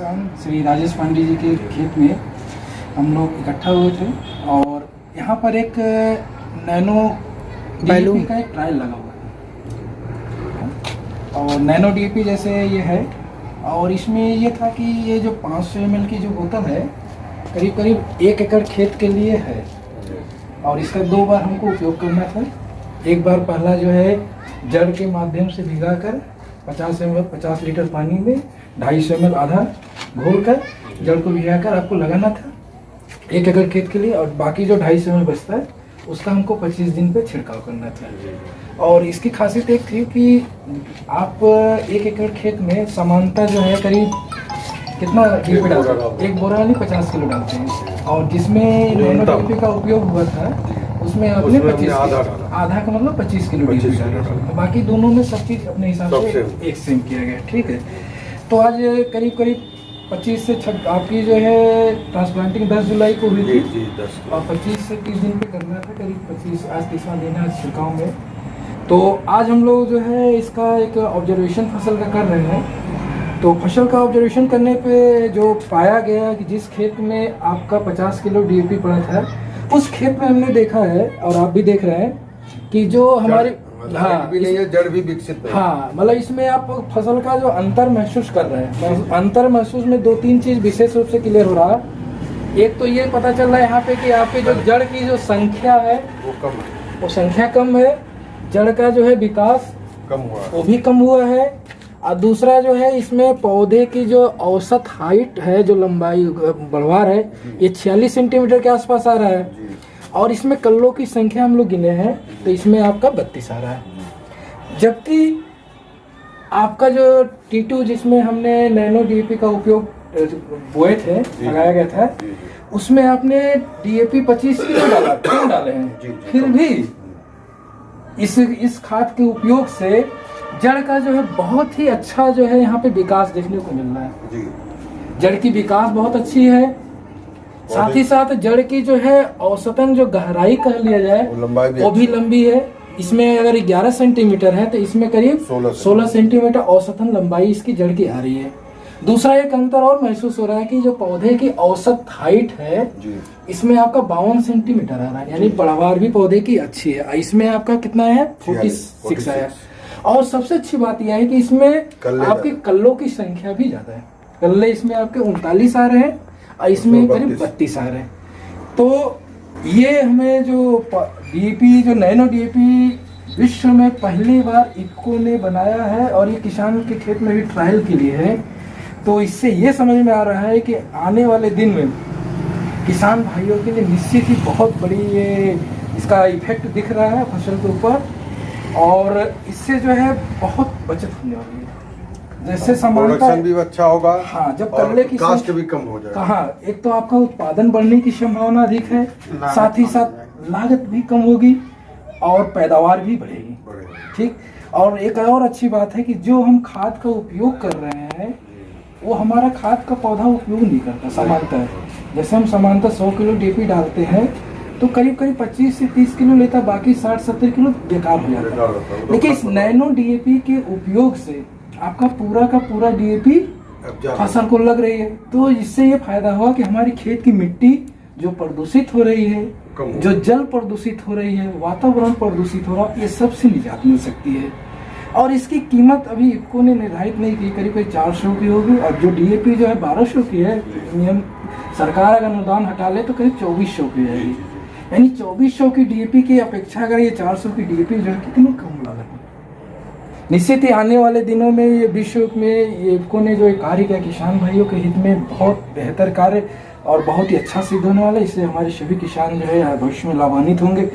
किसान श्री राजेश पांडे जी के खेत में हम लोग इकट्ठा हुए थे और यहाँ पर एक नैनो डीएपी का एक ट्रायल लगा हुआ है और नैनो डीएपी जैसे ये है और इसमें ये था कि ये जो 500 ml की जो बोतल है करीब करीब 1 एकड़ खेत के लिए है और इसका 2 बार हमको उपयोग करना था। एक बार पहला जो है जड़ के माध्यम से भिगाकर 50 लीटर पानी में 250 ml आधा घोल कर जड़ को भिगाकर आपको लगाना था 1 एकड़ खेत के लिए और बाकी जो 250 ml बचता है उसका हमको 25 दिन पे छिड़काव करना था। और इसकी खासियत एक थी कि आप 1 एकड़ खेत में समानता जो है करीब कितना डीएपी डालते हैं, एक बोरा नहीं 50 किलो डालते हैं और जिसमें नैनो डीएपी का उपयोग हुआ था उसमें आपने 25 आधा का मतलब 25 किलो डीएपी डाला। बाकी दोनों में सब चीज़ अपने हिसाब से एक सेम किया गया। ठीक है, तो आज करीब करीब 25 से 26 आपकी जो है ट्रांसप्लांटिंग 10 जुलाई को हुई थी और 25 से 30 दिन पे करना था। करीब 25 आज 30वां दिन है छिड़काव में। तो आज हम लोग जो है इसका एक ऑब्जर्वेशन फसल का कर रहे हैं। तो फसल का ऑब्जर्वेशन करने पे जो पाया गया कि जिस खेत में आपका 50 किलो डीएपी पड़ा था उस खेत में हमने देखा है और आप भी देख रहे हैं कि जो हमारी जड़ भी विकसित है। हाँ, मतलब इसमें आप फसल का जो अंतर महसूस कर रहे हैं। अंतर महसूस में 2-3 चीज विशेष रूप से क्लियर हो रहा है। एक तो ये पता चल रहा है यहाँ पे कि आपके जो जड़ की जो संख्या है वो कम है, वो संख्या कम है। जड़ का जो है विकास कम हुआ है, वो भी कम हुआ है। और दूसरा जो है इसमें पौधे की जो औसत हाइट है, जो लंबाई बढ़वार है, ये 46 सेंटीमीटर के आसपास आ रहा है और इसमें कल्लों की संख्या हम लोग गिने हैं तो इसमें आपका 32 आ रहा है। जबकि आपका जो T2 जिसमें हमने नैनो डीएपी का उपयोग बोए थे, लगाया गया था, उसमें आपने डीएपी 25 किलो डाला, क्यों डाले हैं? फिर भी इस खाद के उपयोग से जड़ का जो है बहुत ही अच्छा जो है यहाँ पे विकास देखने को मिल रहा है। जड़ की विकास बहुत अच्छी है, साथ ही साथ जड़ की जो है औसतन जो गहराई कह लिया जाए वो भी लंबी है। इसमें अगर 11 सेंटीमीटर है तो इसमें करीब 16 सेंटीमीटर औसतन लंबाई इसकी जड़ की आ रही है। दूसरा एक अंतर और महसूस हो रहा है कि जो पौधे की औसत हाइट है इसमें आपका 52 सेंटीमीटर आ रहा है, यानी बढ़वार भी पौधे की अच्छी है। इसमें आपका कितना है 46 है। और सबसे अच्छी बात यह है कि इसमें आपके कल्लों की संख्या भी ज्यादा है। कल्ले इसमें आपके 39 आ रहे हैं और इसमें करीब 32 आ रहे हैं। तो ये हमें जो डीएपी जो नैनो डीएपी विश्व में पहली बार इफको ने बनाया है और ये किसान के खेत में भी ट्रायल के लिए है। तो इससे ये समझ में आ रहा है कि आने वाले दिन में किसान भाइयों के लिए निश्चित ही बहुत बड़ी ये इसका इफेक्ट दिख रहा है फसल के ऊपर और इससे जो है बहुत बचत होने वाली है। जैसे समानता भी अच्छा होगा। हाँ, जब कल्ले की कास्ट भी कम हो जाएगा। हाँ, एक तो आपका उत्पादन बढ़ने की संभावना अधिक है, साथ ही साथ लागत भी कम होगी और पैदावार भी बढ़ेगी। ठीक, और एक और अच्छी बात है कि जो हम खाद का उपयोग कर रहे हैं वो हमारा खाद का पौधा उपयोग नहीं करता समानता है। जैसे हम समानता 100 किलो डीएपी डालते हैं तो करीब 25 से 30 किलो लेता, बाकी 60-70 किलो बेकार हो जाता है। लेकिन इस नैनो डीएपी के उपयोग से आपका पूरा का पूरा डीएपी फसल को लग रही है। तो इससे ये फायदा हुआ कि हमारी खेत की मिट्टी जो प्रदूषित हो रही है, जो जल प्रदूषित हो रही है, वातावरण प्रदूषित हो रहा है, ये सब से निजात मिल सकती है। और इसकी कीमत अभी इफको ने निर्धारित नहीं की, करीब 400 की होगी और जो डीएपी जो है 1200 की है। नियम सरकार अगर अनुदान हटा ले तो करीब 2400 की जाएगी। यानी 2400 की डीएपी की अपेक्षा अगर ये 400 की डीएपी जो है कितनी कम लागत है। निश्चित ही आने वाले दिनों में ये विश्व में ये इफको ने जो कार्य किया किसान भाइयों के हित में बहुत बेहतर कार्य और बहुत ही अच्छा सिद्ध होने वाला है। इससे हमारे सभी किसान जो है भविष्य में लाभान्वित होंगे।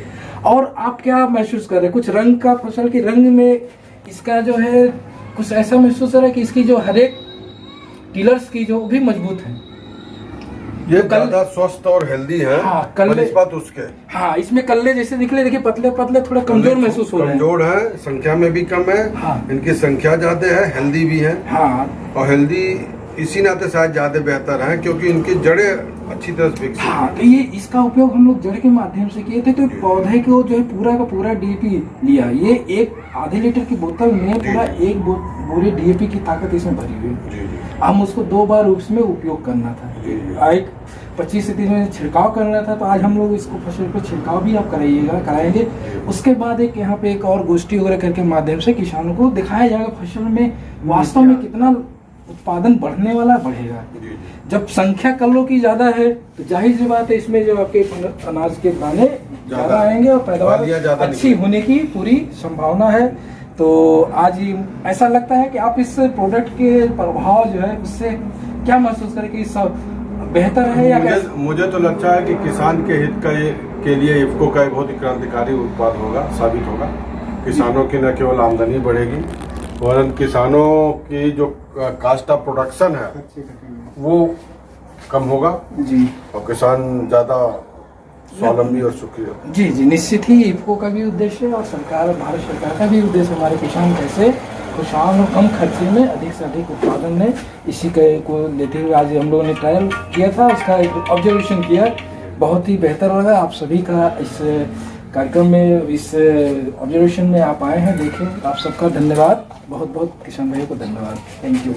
और आप क्या महसूस कर रहे हैं? कुछ रंग का फसल के रंग में इसका जो है कुछ ऐसा महसूस हो रहा है कि इसकी जो हर एक टिलर्स की जो भी मजबूत है, ये ज्यादा स्वस्थ और हेल्दी है। हाँ, कल्ले उसके हाँ, इसमें कल्ले जैसे निकले, देखिए पतले पतले थोड़ा कमजोर महसूस हो रहे हैं। कमजोर है, संख्या में भी कम है। हाँ, इनकी संख्या ज्यादा है, हेल्दी भी है। हाँ, और हेल्दी इसी नाते शायद ज्यादा बेहतर है क्योंकि इनकी जड़ें अच्छी तरह से विकसित हाँ, तो ये इसका उपयोग हम लोग जड़ के माध्यम से किए थे, तो पौधे को जो है पूरा का पूरा डीएपी लिया। ये एक आधे लीटर की बोतल में पूरा एक बोरे डीएपी की ताकत इसमें भरी हुई है। जी जी हम उसको 2 बार उसमें उपयोग करना था, जी। एक 25 से 30 मिनट छिड़काव करना था। तो आज हम लोग इसको फसल पर छिड़काव भी आप कराएंगे। उसके बाद एक यहाँ पे एक और गोष्ठी वगैरह करके माध्यम से किसानों को दिखाया जाएगा फसल में वास्तव में कितना उत्पादन बढ़ने वाला बढ़ेगा। जी जी। जब संख्या कल्लों की ज्यादा है तो जाहिर सी बात है इसमें जो आपके अनाज के दाने ज्यादा आएंगे और पैदावार वादियाँ ज्यादा अच्छी होने की पूरी संभावना है। तो आज ऐसा लगता है कि आप इस प्रोडक्ट के प्रभाव जो है उससे क्या महसूस करें कि सब बेहतर है या मुझे तो लगता है कि किसान के हित के लिए इफ्को का एक बहुत ही क्रांतिकारी उत्पाद होगा, साबित होगा। किसानों की न केवल आमदनी बढ़ेगी वरन किसानों की जो कास्ट ऑफ प्रोडक्शन है वो कम होगा जी, और किसान ज्यादा स्वावलंबी और सुखी होगा। जी जी, निश्चित ही इफ्को का भी उद्देश्य है और भारत सरकार का भी उद्देश्य हमारे किसान कैसे खुशहाल और कम खर्चे में अधिक से अधिक उत्पादन में इसी को लेते हुए आज हम लोगों ने ट्रायल किया था, उसका एक ऑब्जर्वेशन किया, बहुत ही बेहतर लगा। आप सभी का इस कार्यक्रम में इस ऑब्जर्वेशन में आप आए हैं, देखें, आप सबका धन्यवाद, बहुत बहुत किसान भाइयों को धन्यवाद, थैंक यू।